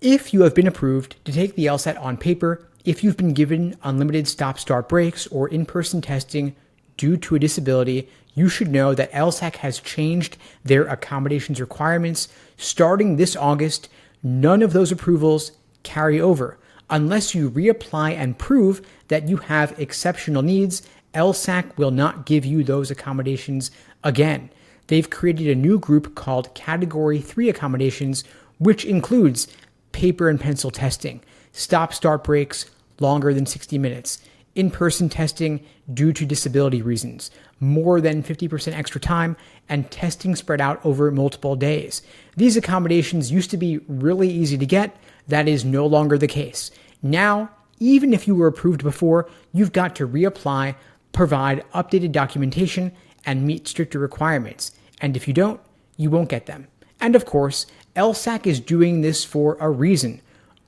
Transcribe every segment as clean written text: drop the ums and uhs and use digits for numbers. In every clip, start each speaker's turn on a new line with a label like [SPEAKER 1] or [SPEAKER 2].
[SPEAKER 1] If you have been approved to take the LSAT on paper, if you've been given unlimited stop-start breaks or in-person testing due to a disability, you should know that LSAC has changed their accommodations requirements. Starting this August, none of those approvals carry over. Unless you reapply and prove that you have exceptional needs, LSAC will not give you those accommodations again. They've created a new group called Category 3 accommodations, which includes paper and pencil testing, stop-start breaks longer than 60 minutes, in-person testing due to disability reasons, more than 50% extra time, and testing spread out over multiple days. These accommodations used to be really easy to get. That is no longer the case. Now, even if you were approved before, you've got to reapply, provide updated documentation, and meet stricter requirements. And if you don't, you won't get them. And of course, LSAC is doing this for a reason.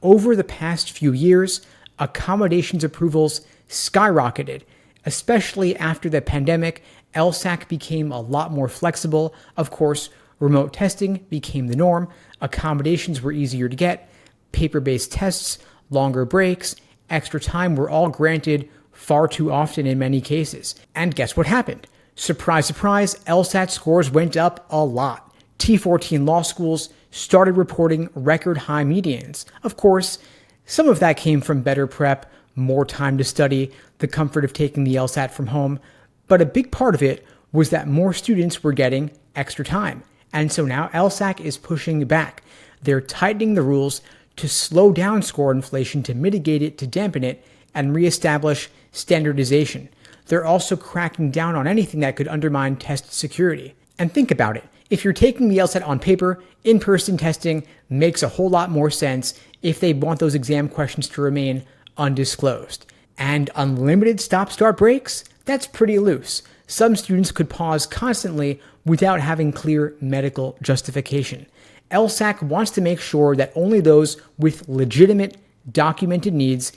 [SPEAKER 1] Over the past few years, accommodations approvals skyrocketed. Especially after the pandemic, LSAC became a lot more flexible. Of course, remote testing became the norm. Accommodations were easier to get. Paper-based tests, longer breaks, extra time were all granted far too often in many cases. And guess what happened? Surprise, surprise, LSAT scores went up a lot. T14 law schools started reporting record high medians. Of course, some of that came from better prep, more time to study, the comfort of taking the LSAT from home, but a big part of it was that more students were getting extra time. And so now LSAC is pushing back. They're tightening the rules to slow down score inflation, to mitigate it, to dampen it, and reestablish standardization. They're also cracking down on anything that could undermine test security. And think about it. If you're taking the LSAT on paper, in-person testing makes a whole lot more sense if they want those exam questions to remain undisclosed. And unlimited stop-start breaks? That's pretty loose. Some students could pause constantly without having clear medical justification. LSAC wants to make sure that only those with legitimate documented needs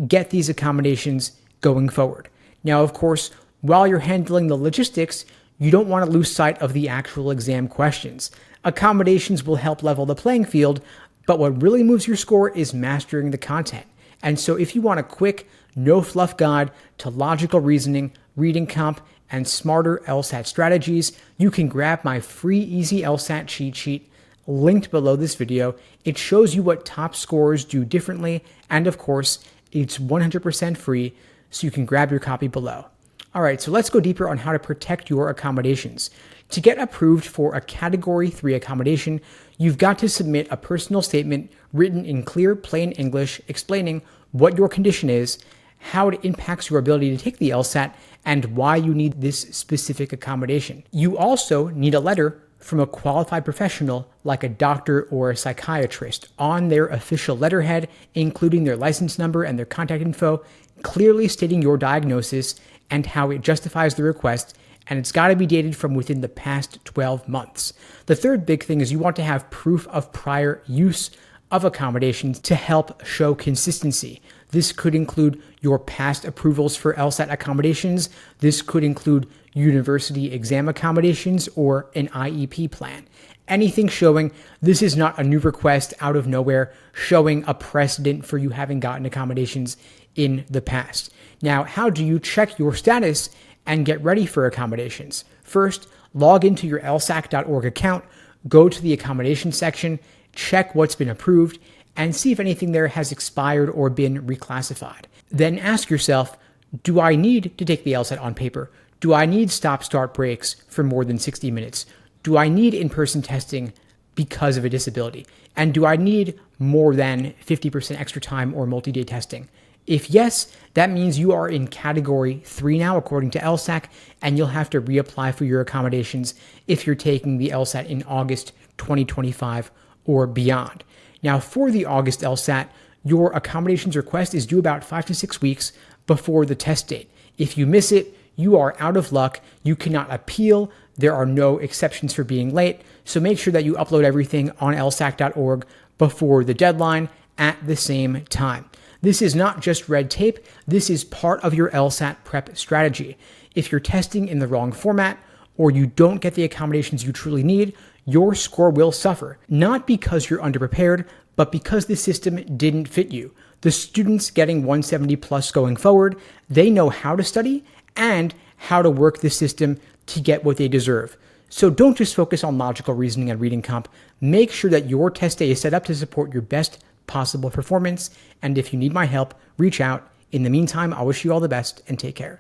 [SPEAKER 1] get these accommodations going forward. Now, of course, while you're handling the logistics, you don't want to lose sight of the actual exam questions. Accommodations will help level the playing field, but what really moves your score is mastering the content. And so if you want a quick, no-fluff guide to logical reasoning, reading comp, and smarter LSAT strategies, you can grab my free Easy LSAT cheat sheet linked below this video. It shows you what top scorers do differently, and of course, it's 100% free, so you can grab your copy below. All right, so let's go deeper on how to protect your accommodations. To get approved for a Category 3 accommodation, you've got to submit a personal statement written in clear, plain English explaining what your condition is, how it impacts your ability to take the LSAT, and why you need this specific accommodation. You also need a letter from a qualified professional like a doctor or a psychiatrist on their official letterhead, including their license number and their contact info, clearly stating your diagnosis and how it justifies the request, and it's got to be dated from within the past 12 months. The third big thing is you want to have proof of prior use of accommodations to help show consistency. This could include your past approvals for LSAT accommodations. This could include university exam accommodations or an IEP plan. Anything showing this is not a new request out of nowhere, showing a precedent for you having gotten accommodations in the past. Now, how do you check your status and get ready for accommodations? First, log into your LSAC.org account, go to the accommodation section, check what's been approved, and see if anything there has expired or been reclassified. Then ask yourself, do I need to take the LSAT on paper? Do I need stop-start breaks for more than 60 minutes? Do I need in-person testing because of a disability? And do I need more than 50% extra time or multi-day testing? If yes, that means you are in Category 3 now, according to LSAC, and you'll have to reapply for your accommodations if you're taking the LSAT in August 2025 or beyond. Now, for the August LSAT, your accommodations request is due about 5 to 6 weeks before the test date. If you miss it, you are out of luck. You cannot appeal. There are no exceptions for being late. So make sure that you upload everything on lsac.org before the deadline at the same time. This is not just red tape. This is part of your LSAT prep strategy. If you're testing in the wrong format or you don't get the accommodations you truly need, your score will suffer. Not because you're underprepared, but because the system didn't fit you. The students getting 170 plus going forward, they know how to study and how to work the system to get what they deserve. So don't just focus on logical reasoning and reading comp. Make sure that your test day is set up to support your best possible performance. And if you need my help, reach out. In the meantime, I wish you all the best and take care.